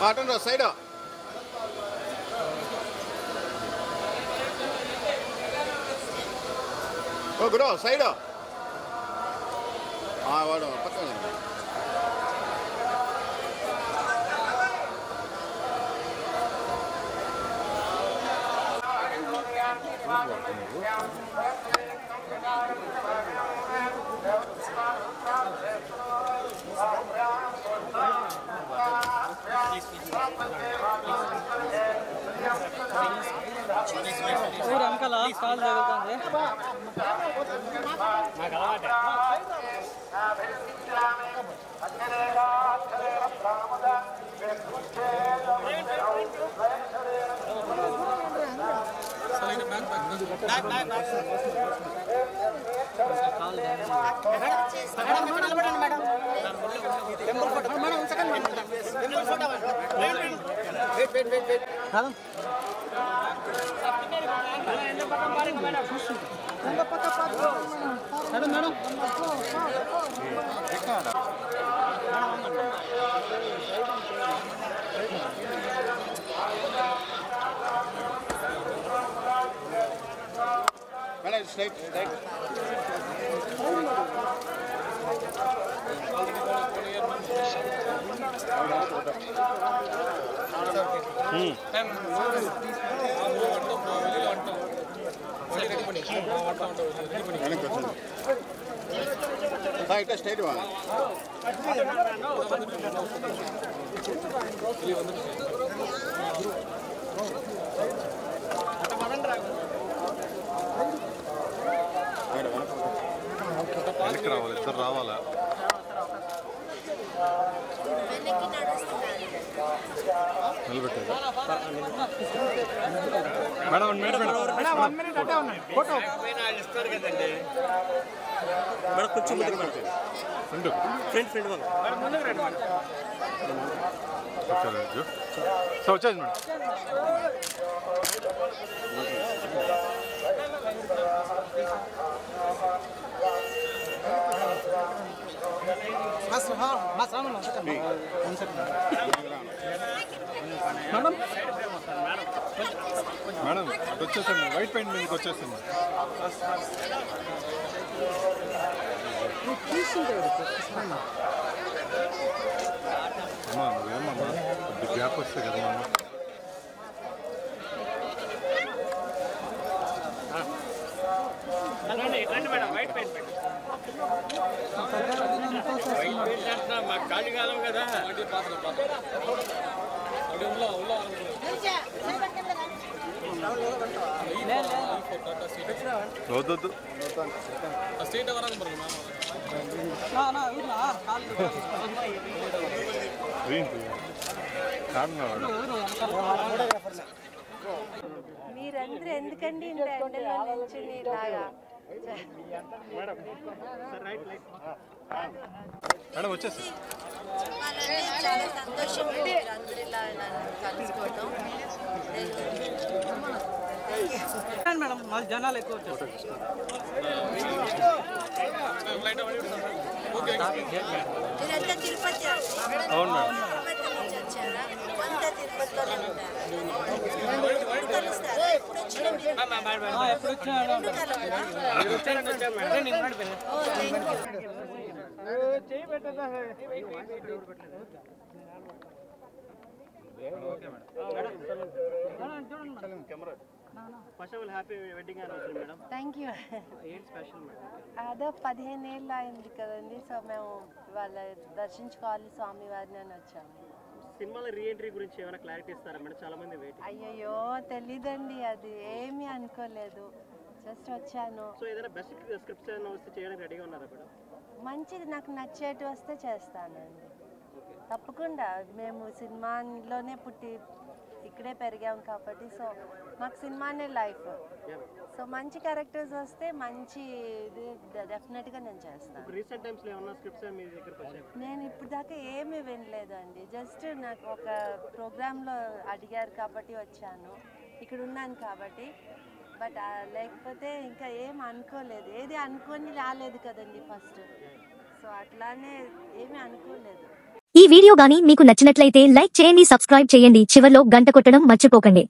Attend side ఓ గురు side వాడు పక్కన వెనకాల కాల్ జరుగుతుంది నాకు అలవాటే స్ట్రైట్ స్ట్రైట్ ఇట్లా స్ట్రైట్ వెనక్కి రావాలి ఇద్దరు రావాలా నిలబెట్టేది మేడం ఇస్తారు కదండి మేడం కొంచెం ఫ్రెండ్ సో వచ్చేది మేడం మేడం అటు వచ్చేసాను వైట్ పెయింట్ మీదకి వచ్చేసింది అమ్మా నువ్వేమమ్మా కొద్ది గ్యాప్ వస్తే కదా అమ్మ మేడం వైట్ పెయింట్ మాకు ఖాళీ కాలం కదా వద్దొద్దు మీరందరూ ఎందుకండి ఇంత ఎండలో నిల్చుని ఇలాగా మేడం వచ్చేసి చాలా సంతోషం అందరూ ఇలా కలుసుకోవటం మేడం మాకు జనాలు ఎక్కువ వచ్చారు మీరంతా తిరుపతి అవును మేడం తిరుపతి నుంచి వచ్చారా అంతా తిరుపతిలోనే ఉంటారు కలుస్తారా ఎప్పుడు వచ్చినా ఎప్పుడు థ్యాంక్ యూ అదో 15 ఏళ్ళు అయింది కదండి సో మేము వాళ్ళ దర్శించుకోవాలి స్వామి వారిని అని వచ్చాము సినిమాలో రీ ఎంట్రీ గురించి ఏమైనా క్లారిటీ ఇస్తారా మేడం చాలా మంది వెయిట్ అయ్యయ్యో తెలీదండి అది ఏమీ అనుకోలేదు జస్ట్ వచ్చాను సో ఏదైనా బెస్ట్ స్క్రిప్ట్స్ ఏమైనా వస్తే చేయడానికి రెడీగా ఉన్నారా మేడం మంచిది నాకు నచ్చేటి వస్తే చేస్తానండి తప్పకుండా మేము సినిమాలోనే పుట్టి ఇక్కడే పెరిగాం కాబట్టి సో మాకు సినిమానే లైఫ్ సో మంచి క్యారెక్టర్స్ వస్తే మంచి ఇది డెఫినెట్గా నేను చేస్తాను రీసెంట్ టైమ్స్లో ఏమన్నా స్క్రిప్ట్స్ మీ దగ్గరకు వచ్చాయి నేను ఇప్పుడు దాకా ఏమీ వినలేదండి జస్ట్ నాకు ఒక ప్రోగ్రాంలో అడిగారు కాబట్టి వచ్చాను ఇక్కడ ఉన్నాను కాబట్టి బట్ లేకపోతే ఇంకా ఏం అనుకోలేదు ఏది అనుకొని రాలేదు కదండి ఫస్ట్ సో అట్లానే ఏమీ అనుకోలేదు వీడియో గాని మీకు నచ్చినట్లయితే లైక్ చేయండి, సబ్స్క్రైబ్ చేయండి, చివర్లో గంట కొట్టడం మర్చిపోకండి.